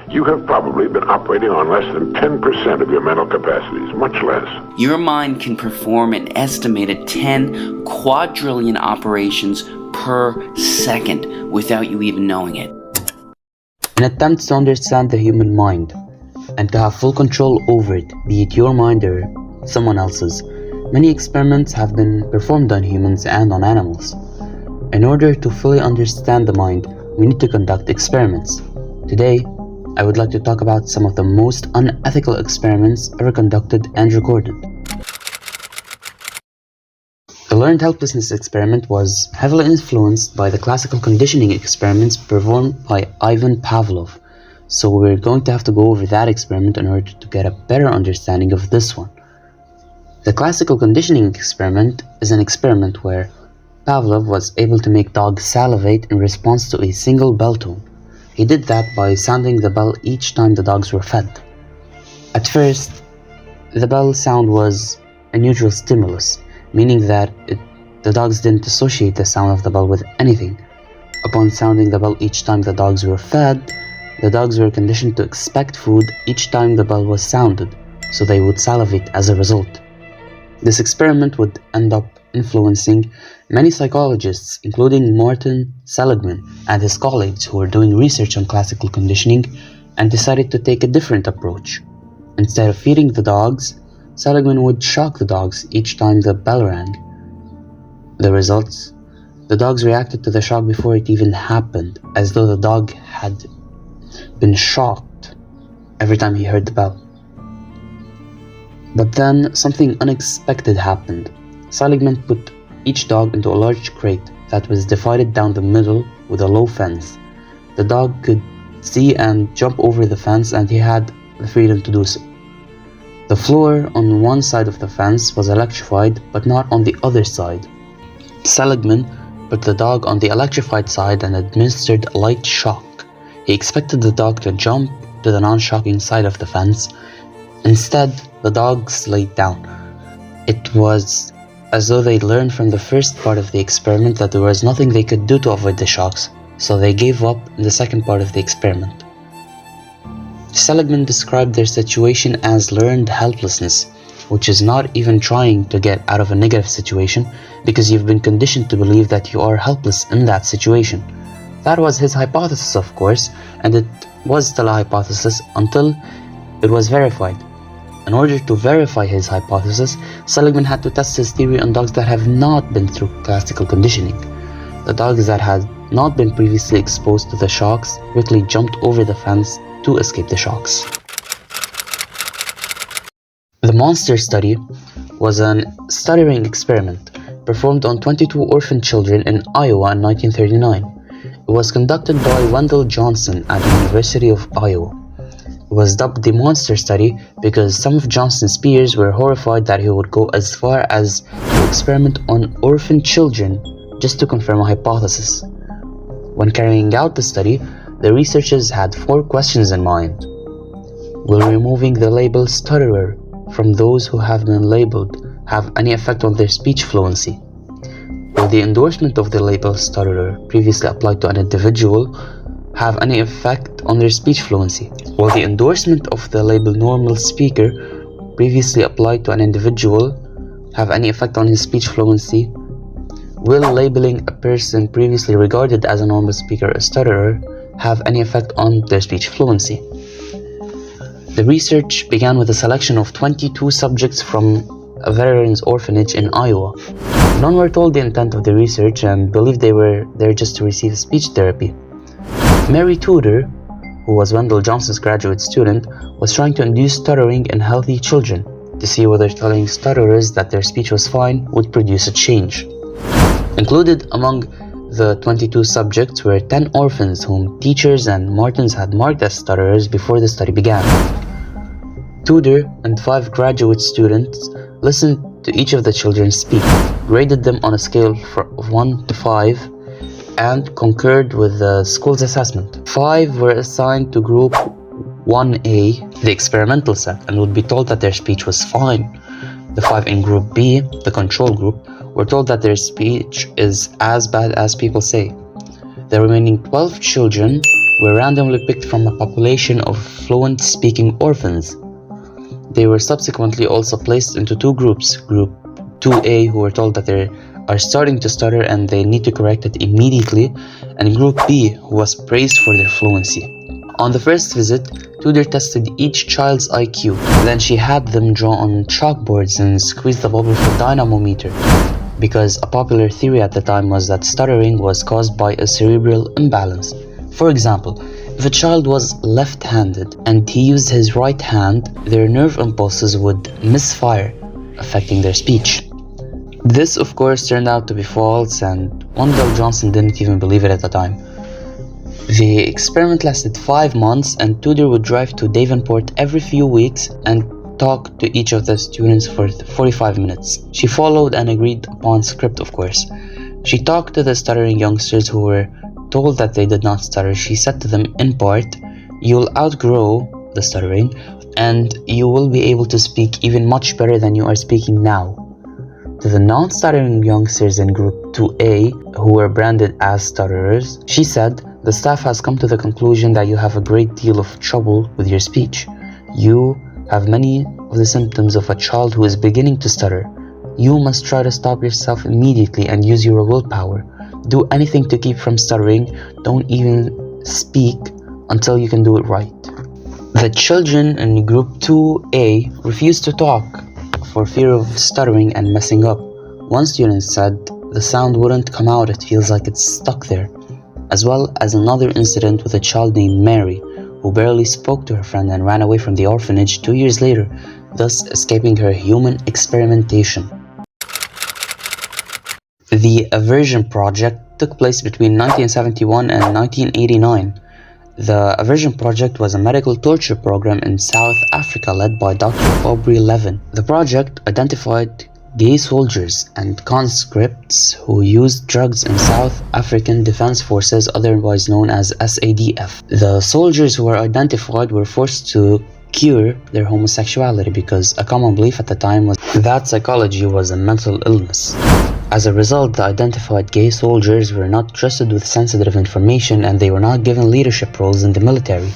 you have probably been operating on less than 10% of your mental capacities, much less. Your mind can perform an estimated 10 quadrillion operations per second without you even knowing it. In attempts to understand the human mind and to have full control over it, be it your mind or someone else's, many experiments have been performed on humans and on animals. In order to fully understand the mind, we need to conduct experiments. Today, I would like to talk about some of the most unethical experiments ever conducted and recorded. The learned helplessness experiment was heavily influenced by the classical conditioning experiments performed by Ivan Pavlov, so we're going to have to go over that experiment in order to get a better understanding of this one. The classical conditioning experiment is an experiment where Pavlov was able to make dogs salivate in response to a single bell tone. He did that by sounding the bell each time the dogs were fed. At first, the bell sound was a neutral stimulus, meaning that the dogs didn't associate the sound of the bell with anything. Upon sounding the bell each time the dogs were fed, the dogs were conditioned to expect food each time the bell was sounded, so they would salivate as a result. This experiment would end up influencing many psychologists, including Martin Seligman and his colleagues who were doing research on classical conditioning and decided to take a different approach. Instead of feeding the dogs, Seligman would shock the dogs each time the bell rang. The results? The dogs reacted to the shock before it even happened, as though the dog had been shocked every time he heard the bell. But then something unexpected happened. Seligman put each dog into a large crate that was divided down the middle with a low fence. The dog could see and jump over the fence, and he had the freedom to do so. The floor on one side of the fence was electrified, but not on the other side. Seligman put the dog on the electrified side and administered a light shock. He expected the dog to jump to the non-shocking side of the fence. Instead, the dogs laid down. It was as though they learned from the first part of the experiment that there was nothing they could do to avoid the shocks, so they gave up in the second part of the experiment. Seligman described their situation as learned helplessness, which is not even trying to get out of a negative situation because you've been conditioned to believe that you are helpless in that situation. That was his hypothesis, of course, and it was still a hypothesis until it was verified. In order to verify his hypothesis, Seligman had to test his theory on dogs that have not been through classical conditioning. The dogs that had not been previously exposed to the shocks quickly jumped over the fence to escape the shocks. The monster study was a stuttering experiment performed on 22 orphan children in Iowa in 1939. It was conducted by Wendell Johnson at the University of Iowa. It was dubbed the Monster Study because some of Johnson's peers were horrified that he would go as far as to experiment on orphan children just to confirm a hypothesis. When carrying out the study, the researchers had 4 questions in mind. Will removing the label stutterer from those who have been labeled have any effect on their speech fluency? Will the endorsement of the label stutterer previously applied to an individual have any effect on their speech fluency? Will the endorsement of the label normal speaker previously applied to an individual have any effect on his speech fluency? Will labeling a person previously regarded as a normal speaker a stutterer have any effect on their speech fluency? The research began with a selection of 22 subjects from a veterans orphanage in Iowa. None were told the intent of the research and believed they were there just to receive speech therapy. Mary Tudor, who was Wendell Johnson's graduate student, was trying to induce stuttering in healthy children to see whether telling stutterers that their speech was fine would produce a change. Included among the 22 subjects were 10 orphans whom teachers and Martins had marked as stutterers before the study began. Tudor and 5 graduate students listened to each of the children speak, graded them on a scale of 1 to 5, and concurred with the school's assessment. 5 were assigned to Group 1A, the experimental set, and would be told that their speech was fine. The 5 in Group B, the control group, were told that their speech is as bad as people say. The remaining 12 children were randomly picked from a population of fluent-speaking orphans. They were subsequently also placed into two groups, Group 2A, who were told that they are starting to stutter and they need to correct it immediately, and Group B, who was praised for their fluency. On the first visit, Tudor tested each child's IQ. Then she had them draw on chalkboards and squeeze the bubble for dynamometer, because a popular theory at the time was that stuttering was caused by a cerebral imbalance. For example, if a child was left-handed and he used his right hand, their nerve impulses would misfire, affecting their speech. This, of course, turned out to be false, and Wendell Johnson didn't even believe it at the time. The experiment lasted 5 months, and Tudor would drive to Davenport every few weeks and talk to each of the students for 45 minutes. She followed an agreed upon script, of course. She talked to the stuttering youngsters who were told that they did not stutter. She said to them, in part, "You'll outgrow the stuttering, and you will be able to speak even much better than you are speaking now." To the non-stuttering youngsters in Group 2A, who were branded as stutterers, she said, "The staff has come to the conclusion that you have a great deal of trouble with your speech. You have many of the symptoms of a child who is beginning to stutter. You must try to stop yourself immediately and use your willpower. Do anything to keep from stuttering. Don't even speak until you can do it right." The children in Group 2A refused to talk for fear of stuttering and messing up. One student said the sound wouldn't come out, it feels like it's stuck there. As well as another incident with a child named Mary, who barely spoke to her friend and ran away from the orphanage 2 years later, thus escaping her human experimentation. The Aversion Project took place between 1971 and 1989. The Aversion Project was a medical torture program in South Africa led by Dr. Aubrey Levin. The project identified gay soldiers and conscripts who used drugs in South African Defense Forces, otherwise known as SADF. The soldiers who were identified were forced to cure their homosexuality because a common belief at the time was that psychology was a mental illness. As a result, the identified gay soldiers were not trusted with sensitive information and they were not given leadership roles in the military.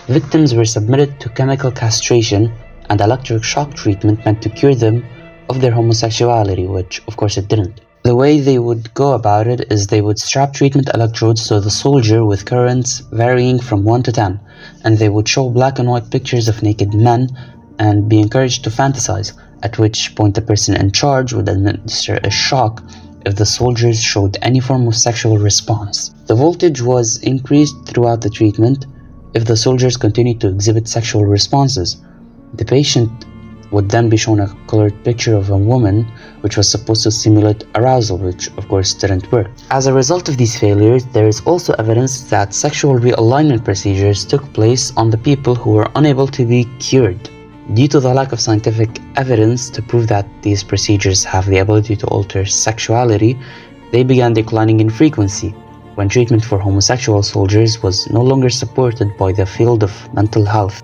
Victims were submitted to chemical castration and electric shock treatment meant to cure them of their homosexuality, which of course it didn't. The way they would go about it is they would strap treatment electrodes to the soldier with currents varying from 1 to 10, and they would show black and white pictures of naked men and be encouraged to fantasize, at which point the person in charge would administer a shock if the soldiers showed any form of sexual response. The voltage was increased throughout the treatment if the soldiers continued to exhibit sexual responses. The patient would then be shown a colored picture of a woman which was supposed to simulate arousal, which of course didn't work. As a result of these failures, there is also evidence that sexual realignment procedures took place on the people who were unable to be cured. Due to the lack of scientific evidence to prove that these procedures have the ability to alter sexuality, they began declining in frequency when treatment for homosexual soldiers was no longer supported by the field of mental health.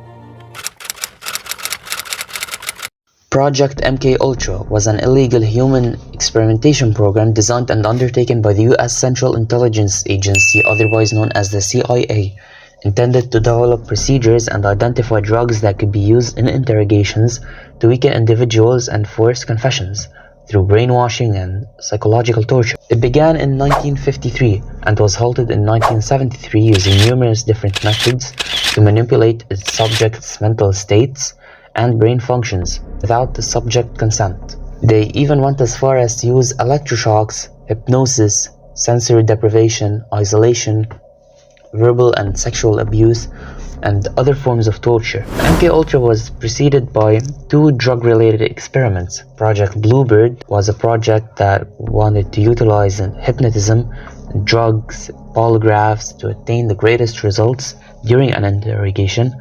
Project MKUltra was an illegal human experimentation program designed and undertaken by the US Central Intelligence Agency, otherwise known as the CIA, intended to develop procedures and identify drugs that could be used in interrogations to weaken individuals and force confessions through brainwashing and psychological torture. It began in 1953 and was halted in 1973 using numerous different methods to manipulate its subjects' mental states and brain functions without the subject consent. They even went as far as to use electroshocks, hypnosis, sensory deprivation, isolation, verbal and sexual abuse, and other forms of torture. MKUltra was preceded by 2 drug-related experiments. Project Bluebird was a project that wanted to utilize hypnotism, drugs, polygraphs to attain the greatest results during an interrogation,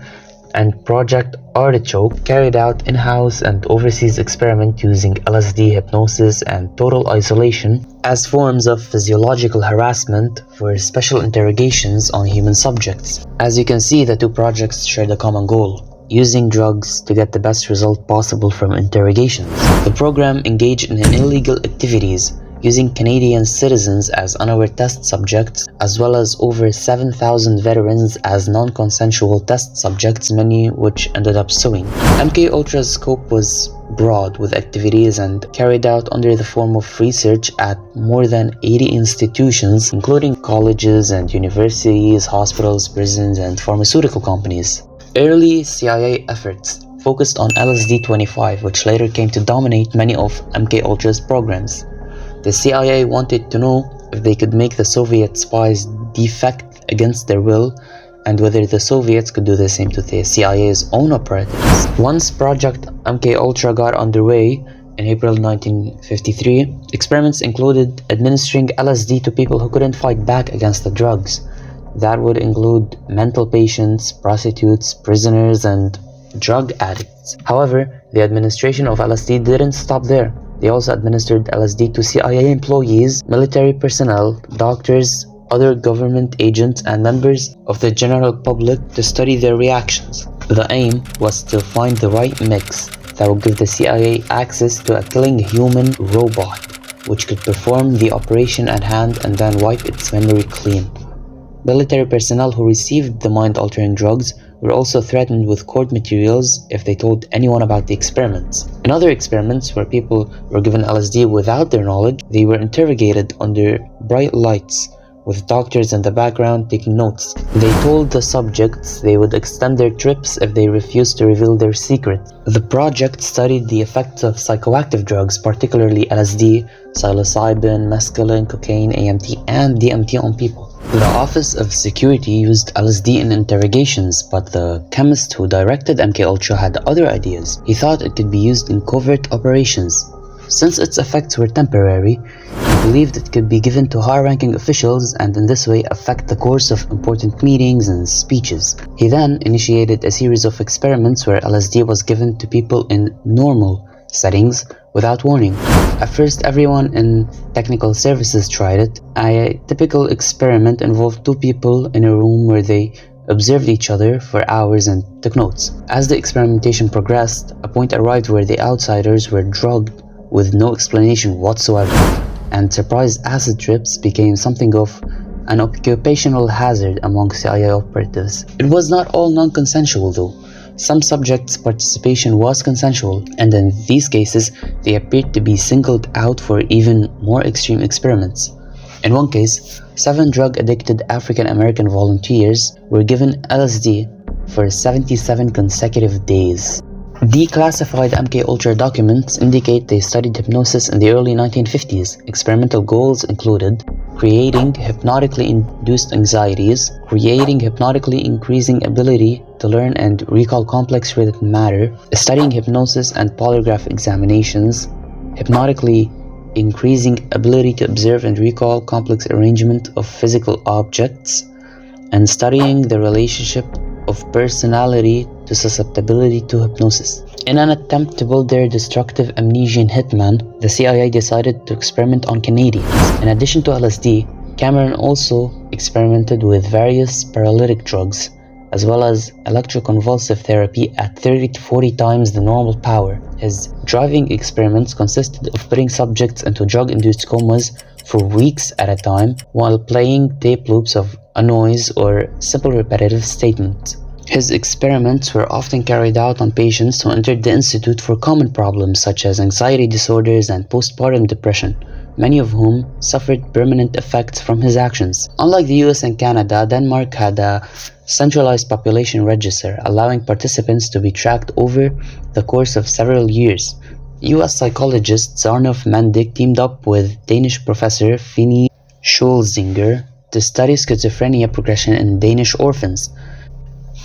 and Project Artichoke carried out in-house and overseas experiment using LSD, hypnosis, and total isolation as forms of physiological harassment for special interrogations on human subjects. As you can see, the 2 projects shared a common goal: using drugs to get the best result possible from interrogations. The program engaged in illegal activities, using Canadian citizens as unaware test subjects, as well as over 7,000 veterans as non-consensual test subjects, many which ended up suing. MKUltra's scope was broad, with activities and carried out under the form of research at more than 80 institutions, including colleges and universities, hospitals, prisons, and pharmaceutical companies. Early CIA efforts focused on LSD-25, which later came to dominate many of MKUltra's programs. The CIA wanted to know if they could make the Soviet spies defect against their will, and whether the Soviets could do the same to the CIA's own operatives. Once Project MKUltra got underway in April 1953, experiments included administering LSD to people who couldn't fight back against the drugs. That would include mental patients, prostitutes, prisoners, and drug addicts. However, the administration of LSD didn't stop there. They also administered LSD to CIA employees, military personnel, doctors, other government agents, and members of the general public to study their reactions. The aim was to find the right mix that would give the CIA access to a killing human robot, which could perform the operation at hand and then wipe its memory clean. Military personnel who received the mind-altering drugs were also threatened with court materials if they told anyone about the experiments. In other experiments where people were given LSD without their knowledge, they were interrogated under bright lights, with doctors in the background taking notes. They told the subjects they would extend their trips if they refused to reveal their secret. The project studied the effects of psychoactive drugs, particularly LSD, psilocybin, mescaline, cocaine, AMT, and DMT on people. The Office of Security used LSD in interrogations, but the chemist who directed MKUltra had other ideas. He thought it could be used in covert operations. Since its effects were temporary, he believed it could be given to high-ranking officials and in this way affect the course of important meetings and speeches. He then initiated a series of experiments where LSD was given to people in normal settings without warning. At first, everyone in technical services tried it. A typical experiment involved two people in a room where they observed each other for hours and took notes. As the experimentation progressed, a point arrived where the outsiders were drugged with no explanation whatsoever, and surprise acid trips became something of an occupational hazard among CIA operatives. It was not all non-consensual though. Some subjects' participation was consensual, and in these cases, they appeared to be singled out for even more extreme experiments. In one case, 7 drug-addicted African-American volunteers were given LSD for 77 consecutive days. Declassified MKUltra documents indicate they studied hypnosis in the early 1950s. Experimental goals included creating hypnotically induced anxieties, creating hypnotically increasing ability to learn and recall complex related matter, studying hypnosis and polygraph examinations, hypnotically increasing ability to observe and recall complex arrangement of physical objects, and studying the relationship of personality to susceptibility to hypnosis. In an attempt to build their destructive amnesian hitman, the CIA decided to experiment on Canadians. In addition to LSD, Cameron also experimented with various paralytic drugs, as well as electroconvulsive therapy at 30 to 40 times the normal power. His driving experiments consisted of putting subjects into drug-induced comas for weeks at a time while playing tape loops of a noise or simple repetitive statements. His experiments were often carried out on patients who entered the institute for common problems such as anxiety disorders and postpartum depression, many of whom suffered permanent effects from his actions. Unlike the US and Canada, Denmark had a centralized population register, allowing participants to be tracked over the course of several years. US psychologist Zarnulf Mendik teamed up with Danish professor Fini Schulzinger to study schizophrenia progression in Danish orphans.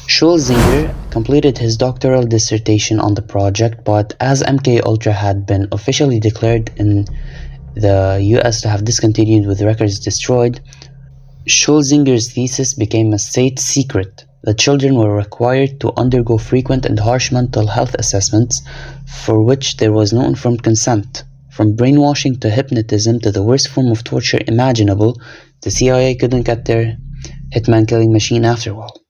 Schulzinger completed his doctoral dissertation on the project, but as MKUltra had been officially declared in the US to have discontinued with records destroyed, Schulzinger's thesis became a state secret. The children were required to undergo frequent and harsh mental health assessments for which there was no informed consent. From brainwashing to hypnotism to the worst form of torture imaginable, the CIA couldn't get their hitman killing machine after all.